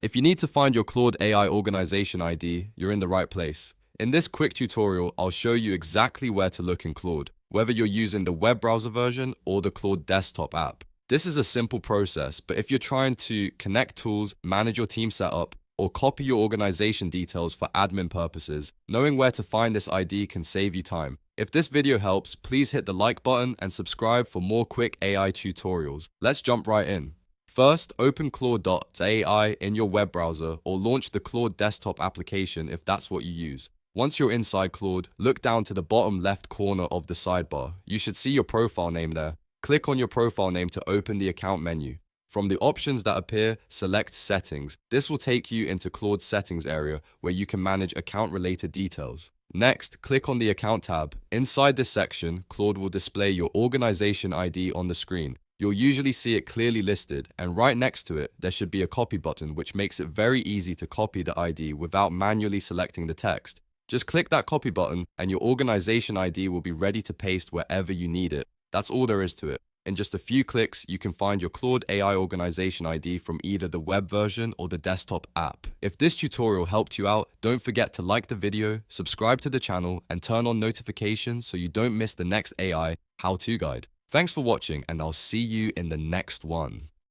If you need to find your Claude AI organization ID, you're in the right place. In this quick tutorial, I'll show you exactly where to look in Claude, whether you're using the web browser version or the Claude Desktop app. This is a simple process, but if you're trying to connect tools, manage your team setup, or copy your organization details for admin purposes, knowing where to find this ID can save you time. If this video helps, please hit the like button and subscribe for more quick AI tutorials. Let's jump right in. First, open Claude AI in your web browser or launch the Claude Desktop application if that's what you use. Once you're inside Claude, look down to the bottom left corner of the sidebar. You should see your profile name there. Click on your profile name to open the account menu. From the options that appear, select Settings. This will take you into Claude's Settings area where you can manage account-related details. Next, click on the Account tab. Inside this section, Claude will display your organization ID on the screen. You'll usually see it clearly listed, and right next to it, there should be a copy button which makes it very easy to copy the ID without manually selecting the text. Just click that copy button and your organization ID will be ready to paste wherever you need it. That's all there is to it. In just a few clicks, you can find your Claude AI organization ID from either the web version or the desktop app. If this tutorial helped you out, don't forget to like the video, subscribe to the channel, and turn on notifications so you don't miss the next AI how-to guide. Thanks for watching, and I'll see you in the next one.